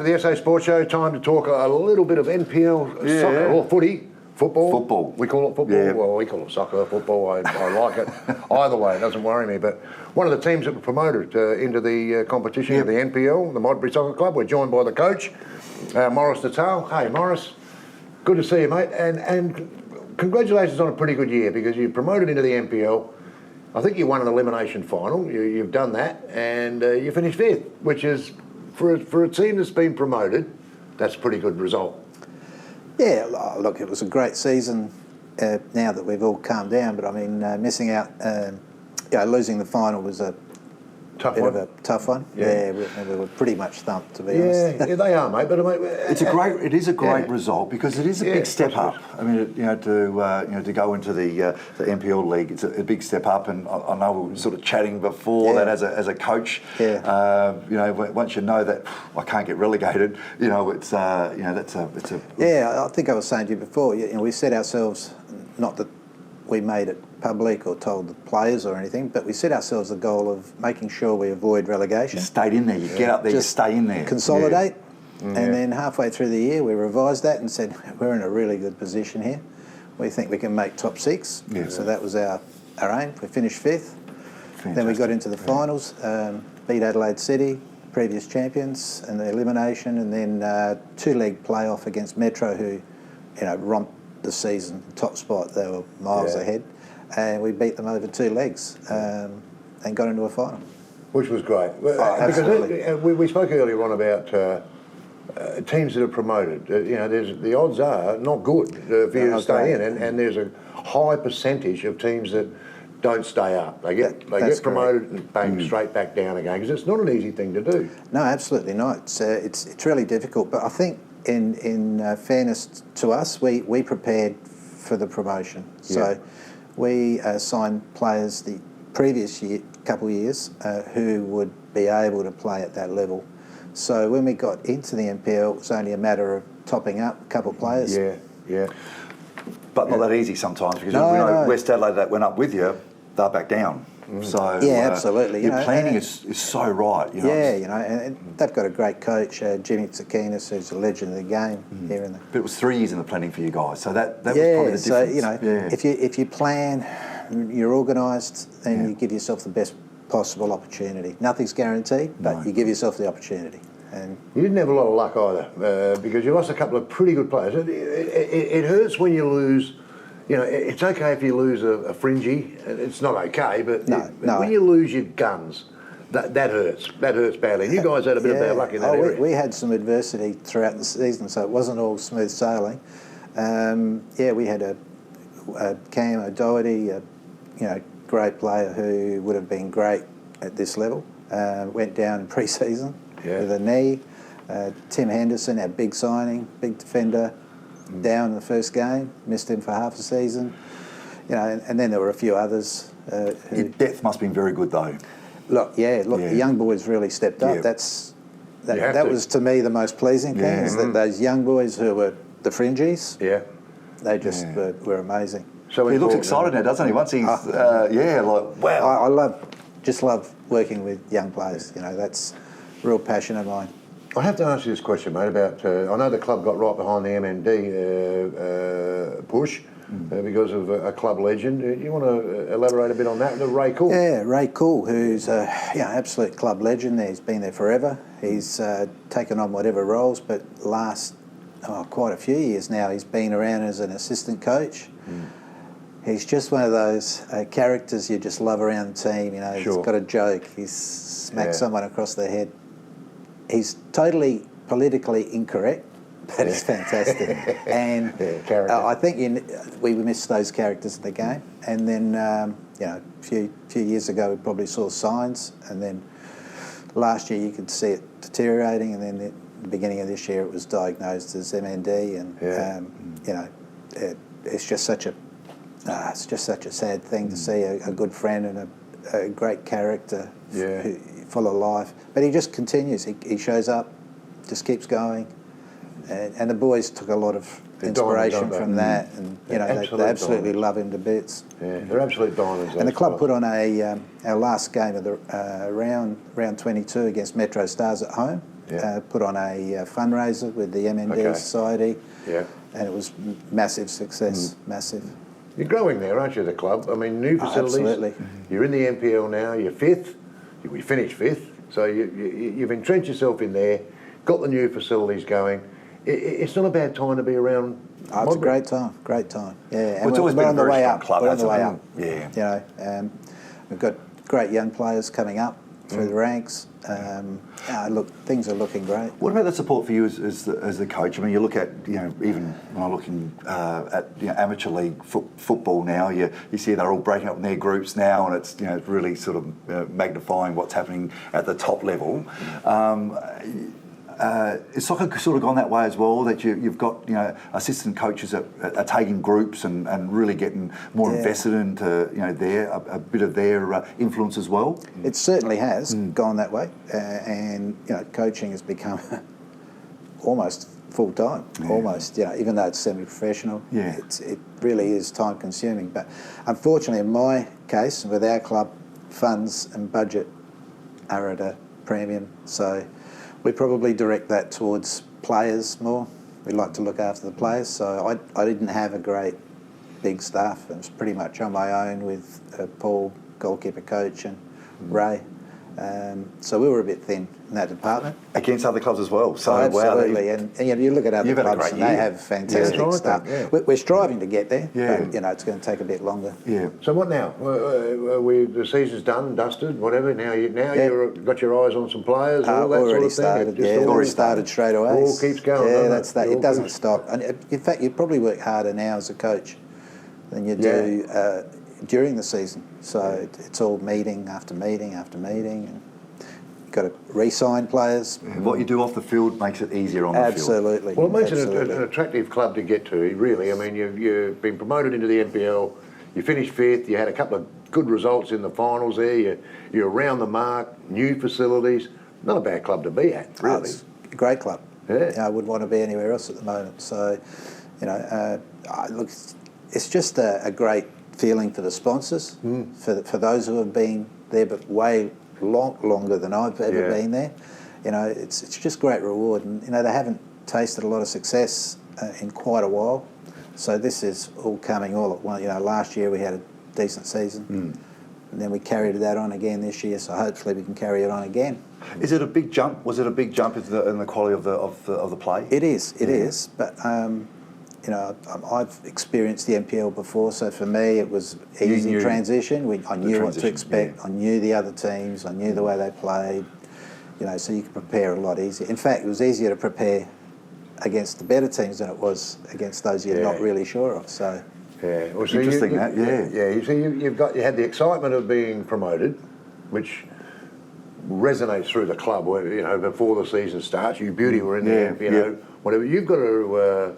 for the SA Sports Show. Time to talk a little bit of NPL soccer or footy. Football. We call it football. Yeah. Well, we call it soccer, football. I like it. Either way, it doesn't worry me. But one of the teams that were promoted into the competition of the NPL, the Modbury Soccer Club, we're joined by the coach, Maurice Natale. Hey, Maurice. Good to see you, mate. And congratulations on a pretty good year because you promoted into the NPL. I think you won an elimination final. You've done that, and you finished 5th, which is, for a team that's been promoted, that's a pretty good result. Yeah, look, it was a great season now that we've all calmed down, but I mean, missing out, losing the final was a Tough bit one. of a tough one. Yeah, we were pretty much thumped, to be honest. Yeah, they are, mate. But It is a great result because it is a big step up. I mean, to go into the NPL league, it's a big step up. And I know we were sort of chatting before that as a coach. Yeah. Once you know that I can't get relegated, it's that's a. Yeah, I think I was saying to you before. We set ourselves, not that we made it public or told the players or anything, but we set ourselves the goal of making sure we avoid relegation. You stayed in there, you get up there, Just you stay in there. Consolidate, and then halfway through the year we revised that and said, we're in a really good position here. We think we can make top 6. Yeah. So that was our aim. We finished 5th. Fantastic. Then we got into the finals, beat Adelaide City, previous champions, and the elimination, and then 2-leg playoff against Metro, who, romped the season, top spot. They were miles ahead. And we beat them over 2 legs and got into a final. Which was great. Absolutely. Because we spoke earlier on about teams that are promoted. The odds are not good for you to stay in, and there's a high percentage of teams that don't stay up. They get promoted and bang straight back down again because it's not an easy thing to do. No, absolutely not. It's really difficult. But I think in fairness to us, we prepared for the promotion. So we signed players the previous couple of years who would be able to play at that level. So when we got into the NPL, it was only a matter of topping up a couple of players. Yeah. But not that easy sometimes because we know West Adelaide that went up with you, they're back down. So absolutely. Your planning is so right. And they've got a great coach, Jimmy Tsakinis, who's a legend of the game here in the. But it was 3 years in the planning for you guys, so that was probably the difference. So if you plan, you're organised, then you give yourself the best possible opportunity. Nothing's guaranteed, but you give yourself the opportunity. And you didn't have a lot of luck either because you lost a couple of pretty good players. It hurts when you lose. It's okay if you lose a fringy. It's not okay, but when you lose your guns, that hurts. That hurts badly. And you guys had a bit of bad luck in that area. We had some adversity throughout the season, so it wasn't all smooth sailing. We had a Cam O'Doherty, great player who would have been great at this level. Went down in pre-season with a knee. Tim Henderson, our big signing, big defender, down in the first game, missed him for half a season. And then there were a few others. Your depth must have been very good though. The young boys really stepped up. That was to me the most pleasing thing, is that those young boys who were the fringies, they just were amazing. So he looks excited now, doesn't he? Once he's, wow. I love working with young players. That's a real passion of mine. I have to ask you this question, mate, about... I know the club got right behind the MND push because of a club legend. Do you want to elaborate a bit on that? Ray Cool. Yeah, Ray Cool, who's an absolute club legend. He's been there forever. He's taken on whatever roles, but last quite a few years now, he's been around as an assistant coach. He's just one of those characters you just love around the team. He's got a joke. He's smacked someone across the head. He's totally politically incorrect, but it's fantastic. And I think we missed those characters in the game. And then, a few years ago, we probably saw signs. And then last year, you could see it deteriorating. And then at the beginning of this year, it was diagnosed as MND. And it's just such a sad thing to see a good friend and a great character full of life. But he just continues. He shows up, just keeps going. And the boys took a lot of inspiration from that. And, they absolutely love him to bits. Yeah, they're absolute diamonds. And the club put on our last game of the round 22 against Metro Stars at home. put on a fundraiser with the MND Society. Yeah. And it was massive success, massive. You're growing there, aren't you, the club? I mean, new facilities. Absolutely. You're in the NPL now, you're fifth. We finished fifth. So you've entrenched yourself in there, got the new facilities going. It's not a bad time to be around. Oh, it's a great time, great time. Yeah, and well, it's always been on the a very way strong up. club. We're on the way up. Yeah. You know, we've got great young players coming up through the ranks. Look, things are looking great. What about the support for you as the coach? I mean, you look at, you know, even when I'm looking at amateur league football now, you see they're all breaking up in their groups now, and it's, you know, really sort of magnifying what's happening at the top level. Is soccer sort of gone that way as well, that you've got, you know, assistant coaches that are taking groups and really getting more invested into, you know, a bit of their influence as well? It certainly has gone that way, and you know, coaching has become almost full time, almost. You know, even though it's semi-professional, it really is time consuming. But unfortunately, in my case, with our club, funds and budget are at a premium, so we probably direct that towards players more. We like to look after the players, so I didn't have a great big staff. It was pretty much on my own with Paul, goalkeeper coach, and Ray. So we were a bit thin in that department. Against other clubs as well. So absolutely, wow, and you know, you look at other clubs and they have fantastic stuff. Yeah. We're striving to get there, but you know, it's going to take a bit longer. Yeah. So what now? The season's done, dusted, whatever. Now you've got your eyes on some players. All that already sort of thing. started. Already started straight away. All keeps going. Yeah, that's that. It doesn't stop. And in fact, you probably work harder now as a coach than you do during the season. So it's all meeting after meeting after meeting. And got to re-sign players. What you do off the field makes it easier on the field. Absolutely. Well, it makes it an attractive club to get to, really. I mean, you've been promoted into the NPL, you finished fifth, you had a couple of good results in the finals there, you're around the mark, new facilities. Not a bad club to be at, really. It's a great club. Yeah. You know, I wouldn't want to be anywhere else at the moment. So, you know, look, it's just a great feeling for the sponsors, for those who have been there, but way longer than I've ever been there. You know, it's just great reward, and you know, they haven't tasted a lot of success in quite a while, so this is all coming all at once. You know, last year we had a decent season, and then we carried that on again this year, so hopefully we can carry it on again. Is it a big jump? Was it a big jump in the quality of the play? It is, but you know, I've experienced the NPL before, so for me it was easy transition. I knew what to expect. I knew the other teams. I knew the way they played. You know, so you could prepare a lot easier. In fact, it was easier to prepare against the better teams than it was against those you're not really sure of. So well, so interesting. You see, you had the excitement of being promoted, which resonates through the club. Where, you know, before the season starts, you beauty were in there. You know, whatever you've got to.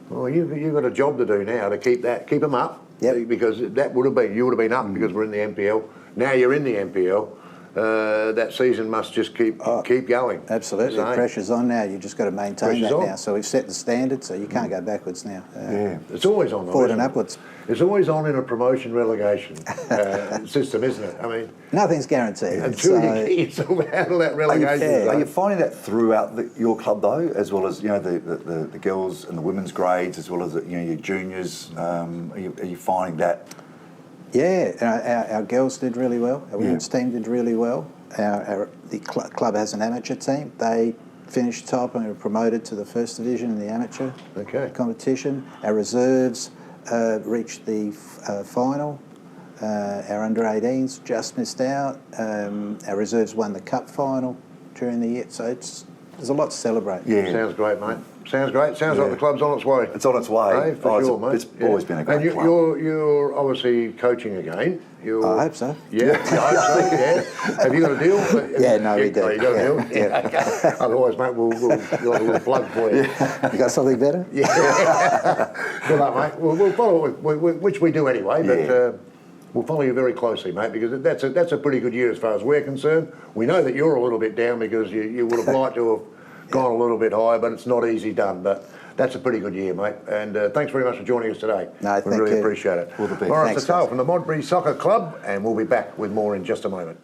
Well, you've got a job to do now to keep them up. Yep. Because you would have been up because we're in the NPL. Now you're in the NPL. That season must just keep going. Absolutely, pressure's on now. You just got to maintain that now. So we've set the standard, so you can't go backwards now. It's always on. Forward and upwards. It's always on in a promotion relegation system, isn't it? I mean, nothing's guaranteed. Until you get out of that relegation. Are you finding that throughout your club though, as well as, you know, the girls and the women's grades, as well as, you know, your juniors? Are you finding that? Yeah, our girls did really well. Our women's team did really well. The club has an amateur team. They finished top and were promoted to the first division in the amateur competition. Our reserves reached the final. Our under-18s just missed out. Our reserves won the cup final during the year. So there's a lot to celebrate. Yeah, sounds great, mate. Sounds great. Sounds like the club's on its way. It's on its way. For sure, mate. It's always been a great club. And you're obviously coaching again. I hope so. Yeah, I hope so. Yeah. Have you got a deal? We do. You got a deal? Yeah. Okay. Otherwise, mate, we'll have a little plug for you. You got something better? Yeah. Good luck, mate. We'll follow it, which we do anyway, but we'll follow you very closely, mate, because that's a pretty good year as far as we're concerned. We know that you're a little bit down because you would have liked to have gone a little bit higher, but it's not easy done. But that's a pretty good year, mate. And thanks very much for joining us today. No, we really appreciate it. All the best. Maurice Natale from the Modbury Soccer Club, and we'll be back with more in just a moment.